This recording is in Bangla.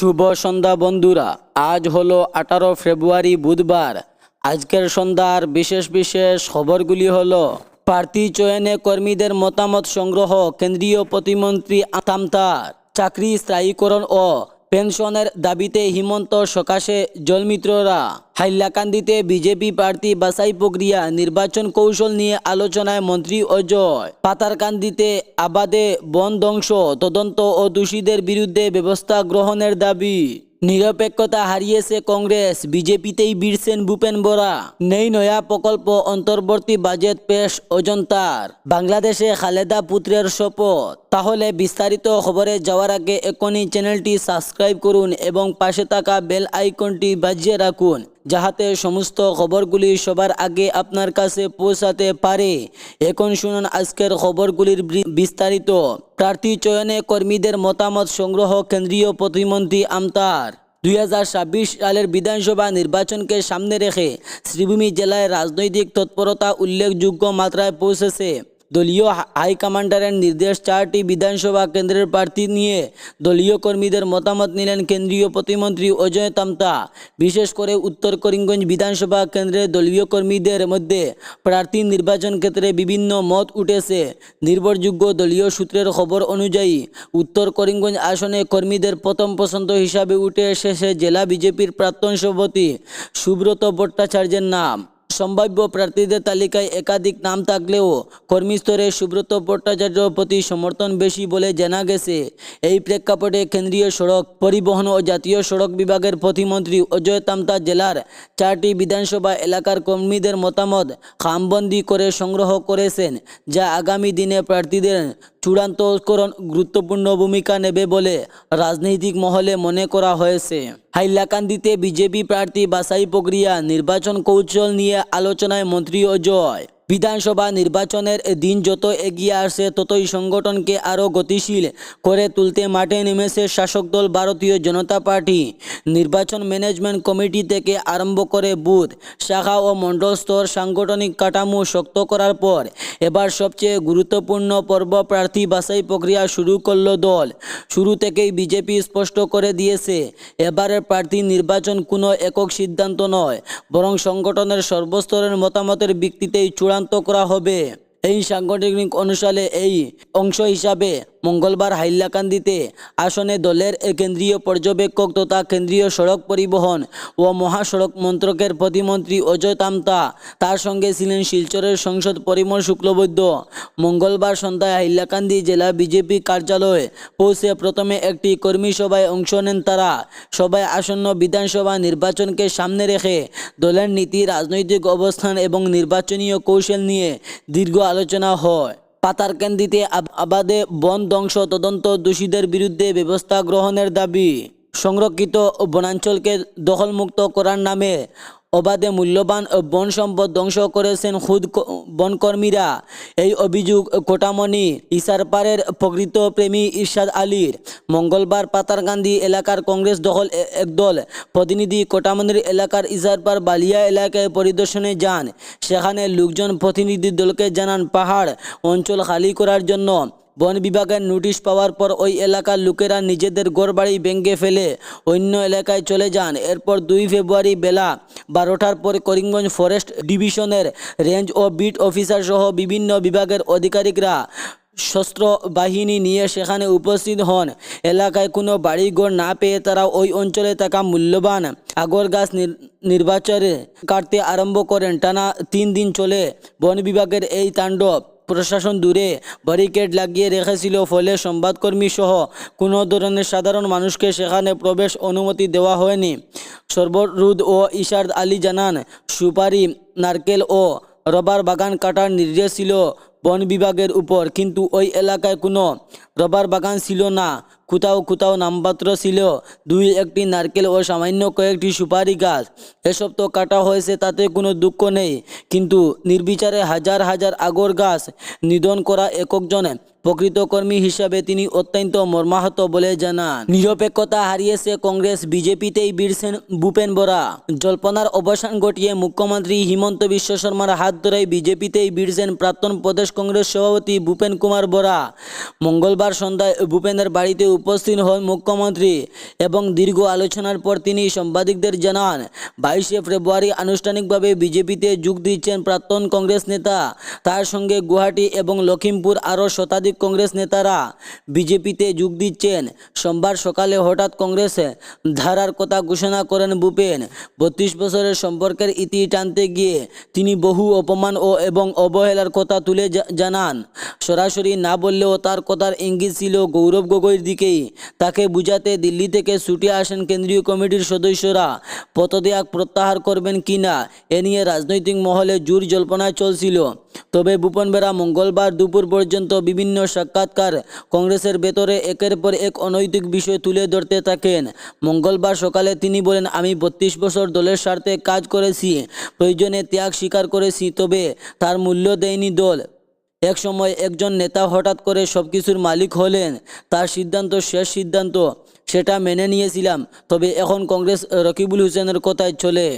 শুভ সন্ধ্যা বন্ধুরা। আজ হলো 18 ফেব্রুয়ারি বুধবার। আজকের সন্ধ্যার বিশেষ বিশেষ খবরগুলি হলো: প্রার্থী চয়নে কর্মীদের মতামত সংগ্রহ, কেন্দ্রীয় প্রতিমন্ত্রী তামতার চাকরি স্থায়ীকরণ ও পেনশনের দাবিতে হিমন্ত সকাশে জলমিত্ররা, হাইলাকান্দিতে বিজেপি প্রার্থী বাছাই প্রক্রিয়া, নির্বাচন কৌশল নিয়ে আলোচনায় মন্ত্রী অজয়, পাতারকান্দিতে আবাদে বন ধ্বংস তদন্ত ও দোষীদের বিরুদ্ধে ব্যবস্থা গ্রহণের দাবি, নিরপেক্ষতা হারিয়েছে কংগ্রেস, বিজেপিতেই ভিড়ছেন ভূপেন বরা, নেই নয়া প্রকল্প, অন্তর্বর্তী বাজেট পেশ অজন্তার, বাংলাদেশে খালেদা পুত্রের শপথ। তাহলে বিস্তারিত খবরে যাওয়ার আগে এখনই চ্যানেলটি সাবস্ক্রাইব করুন এবং পাশে থাকা বেল আইকনটি বাজিয়ে রাখুন, যাহাতে সমস্ত খবরগুলি সবার আগে আপনার কাছে পৌঁছাতে পারে। এখন শুনুন আজকের খবরগুলির বিস্তারিত। প্রার্থী চয়নে কর্মীদের মতামত সংগ্রহ, কেন্দ্রীয় প্রতিমন্ত্রী আমতার। 2026 সালের বিধানসভা নির্বাচনকে সামনে রেখে শ্রীভূমি জেলায় রাজনৈতিক তৎপরতা উল্লেখযোগ্য মাত্রায় পৌঁছেছে। দলীয় হাইকমান্ডারের নির্দেশ 4টি বিধানসভা কেন্দ্রের প্রার্থী নিয়ে দলীয় কর্মীদের মতামত নিলেন কেন্দ্রীয় প্রতিমন্ত্রী অজয় তামতা। বিশেষ করে উত্তর করিমগঞ্জ বিধানসভা কেন্দ্রে দলীয় কর্মীদের মধ্যে প্রার্থী নির্বাচন ক্ষেত্রে বিভিন্ন মত উঠেছে। নির্ভরযোগ্য দলীয় সূত্রের খবর অনুযায়ী উত্তর করিমগঞ্জ আসনে কর্মীদের প্রথম পছন্দ হিসাবে উঠে এসেছে জেলা বিজেপির প্রাক্তন সভাপতি সুব্রত ভট্টাচার্যের নাম। সম্ভাব্য প্রার্থীদের তালিকায় একাধিক নাম থাকলেও কর্মী স্তরে সুব্রত ভট্টাচার্যের প্রতি সমর্থন বেশি বলে জানা গেছে। এই প্রেক্ষাপটে কেন্দ্রীয় সড়ক পরিবহন ও জাতীয় সড়ক বিভাগের প্রতিমন্ত্রী অজয় তামতা জেলার 4টি বিধানসভা এলাকার কর্মীদের মতামত খামবন্দি করে সংগ্রহ করেছেন, যা আগামী দিনে প্রার্থীদের চূড়ান্তকরণ গুরুত্বপূর্ণ ভূমিকা নেবে বলে রাজনৈতিক মহলে মনে করা হয়েছে। হাইলাকান্দিতে বিজেপি প্রার্থী বাছাই প্রক্রিয়া, নির্বাচন কৌশল নিয়ে আলোচনায় মন্ত্রী অজয়। বিধানসভা নির্বাচনের দিন যত এগিয়ে আসছে ততই সংগঠনকে আরও গতিশীল করে তুলতে মাঠে নেমেছে শাসক দল ভারতীয় জনতা পার্টি। নির্বাচন ম্যানেজমেন্ট কমিটি থেকে আরম্ভ করে বুথ, শাখা ও মণ্ডল স্তর সাংগঠনিক কাঠামো শক্ত করার পর এবার সবচেয়ে গুরুত্বপূর্ণ পর্ব প্রার্থী বাছাই প্রক্রিয়া শুরু করল দল। শুরু থেকেই বিজেপি স্পষ্ট করে দিয়েছে, এবারের প্রার্থী নির্বাচন কোনো একক সিদ্ধান্ত নয়, বরং সংগঠনের সর্বস্তরের মতামতের ভিত্তিতেই চূড়ান্ত করা হবে। এই সাংগঠনিক অনুসারে এই অংশ হিসাবে মঙ্গলবার হাইলাকান্দিতে আসনে দলের কেন্দ্রীয় পর্যবেক্ষক তথা কেন্দ্রীয় সড়ক পরিবহন ও মহাসড়ক মন্ত্রকের প্রতিমন্ত্রী অজয় তামতা, তার সঙ্গে ছিলেন শিলচরের সংসদ পরিমল শুক্লবৈদ্য। মঙ্গলবার সন্ধ্যায় হাইলাকান্দি জেলা বিজেপি কার্যালয়ে পৌঁছে প্রথমে একটি কর্মী সভায় অংশ নেন তারা। সভায় আসন্ন বিধানসভা নির্বাচনকে সামনে রেখে দলের নীতি, রাজনৈতিক অবস্থান এবং নির্বাচনীয় কৌশল নিয়ে দীর্ঘ আলোচনা হয়। পাতারকান্দিতে আবাদে বন ধ্বংস তদন্ত, দোষীদের বিরুদ্ধে ব্যবস্থা গ্রহণের দাবি, সংরক্ষিত বনাঞ্চলকে দখলমুক্ত করার নামে অবাধে মূল্যবান বন সম্পদ ধ্বংস করেছেন খুদ বনকর্মীরা। এই অভিযোগ কোটামণি ইসারপাড়ের প্রকৃত প্রেমী ইরশাদ আলীর। মঙ্গলবার পাতারকান্দি এলাকার কংগ্রেস একদল প্রতিনিধি কোটামণির এলাকার ইসারপাড় বালিয়া এলাকায় পরিদর্শনে যান। সেখানে লোকজন প্রতিনিধি দলকে জানান, পাহাড় অঞ্চল খালি করার জন্য বন বিভাগের নোটিশ পাওয়ার পর ওই এলাকার লোকেরা নিজেদের ঘরবাড়ি ভেঙে ফেলে অন্য এলাকায় চলে যান। এরপর 2 ফেব্রুয়ারি বেলা 12টার পর করিমগঞ্জ ফরেস্ট ডিভিশনের রেঞ্জ ও বিট অফিসার সহ বিভিন্ন বিভাগের আধিকারিকরা শস্ত্র বাহিনী নিয়ে সেখানে উপস্থিত হন। এলাকায় কোনো বাড়িঘর না পেয়ে তারা ওই অঞ্চলে থাকা মূল্যবান আগর গাছ নির্বাচনে কাটতে আরম্ভ করেন। টানা 3 দিন চলে বন বিভাগের এই তাণ্ডব। প্রশাসন দূরে ব্যারিকেড লাগিয়ে রেখেছিল, ফলে সংবাদকর্মী সহ কোনো ধরনের সাধারণ মানুষকে সেখানে প্রবেশ অনুমতি দেওয়া হয়নি। সর্বরুদ ও ইরশাদ আলী জানান, সুপারি, নারকেল ও রবার বাগান কাটার নির্দেশ ছিল বন বিভাগের উপর, কিন্তু ওই এলাকায় কোনো রবার বাগান ছিল না। কোথাও কোথাও নামমাত্র ছিল 2-1টি নারকেল ও সামান্য কয়েকটি সুপারি গাছ। এসব তো কাটা হয়েছে, তাতে কোনো দুঃখ নেই, কিন্তু নির্বিচারে হাজার হাজার আগর গাছ নিধন করা একজন প্রকৃত কর্মী হিসাবে তিনি অত্যন্ত মর্মাহত বলে জানান। নিরপেক্ষতা হারিয়েছে কংগ্রেস, বিজেপিতেই ভিড়ছেন ভূপেন বরা। জল্পনার অবসান ঘটিয়ে মুখ্যমন্ত্রী হিমন্ত বিশ্ব শর্মার হাত ধরেই বিজেপিতেই ভিড়ছেন প্রাক্তন প্রদেশ কংগ্রেস সভাপতি ভূপেন কুমার বরা। মঙ্গলবার সন্ধ্যায় ভূপেনের বাড়িতে উপস্থিত হন মুখ্যমন্ত্রী এবং দীর্ঘ আলোচনার পর তিনি সাংবাদিকদের জানান 22শে ফেব্রুয়ারি আনুষ্ঠানিকভাবে বিজেপিতে যোগ দিচ্ছেন প্রাক্তন কংগ্রেস নেতা। তার সঙ্গে গুয়াহাটি এবং লখিমপুর আরও শতাধিক কংগ্রেস নেতারা বিজেপিতে যোগ দিচ্ছেন। সোমবার সকালে হঠাৎ কংগ্রেস ধারার কথা ঘোষণা করেন ভূপেন। 32 বছরের সম্পর্কের ইতি টানতে গিয়ে তিনি বহু অপমান এবং অবহেলার কথা তুলে জানান। সরাসরি না বললেও তার কথার ইঙ্গিত ছিল গৌরব গগৈর দিকেই। তাকে বুঝাতে দিল্লি থেকে ছুটে আসেন কেন্দ্রীয় কমিটির সদস্যরা। পদত্যাগ প্রত্যাহার করবেন কিনা এ নিয়ে রাজনৈতিক মহলে জোর জল্পনায় চলছিল। তবে ভূপেন বেরা মঙ্গলবার দুপুর পর্যন্ত বিভিন্ন সাক্ষাৎকার কংগ্রেসের ভেতরে একের পর এক অনৈতিক বিষয় তুলে ধরতে থাকেন। মঙ্গলবার সকালে তিনি বলেন, আমি 32 বছর দলের স্বার্থে কাজ করেছি, প্রয়োজনে ত্যাগ স্বীকার করেছি, তবে তার মূল্য দেয়নি দল। এক সময় একজন নেতা হঠাৎ করে সবকিছুর মালিক হলেন, তার সিদ্ধান্ত শেষ সিদ্ধান্ত, সেটা মেনে নিয়েছিলাম। তবে এখন কংগ্রেস রকিবুল হোসেনের কথায় চলে।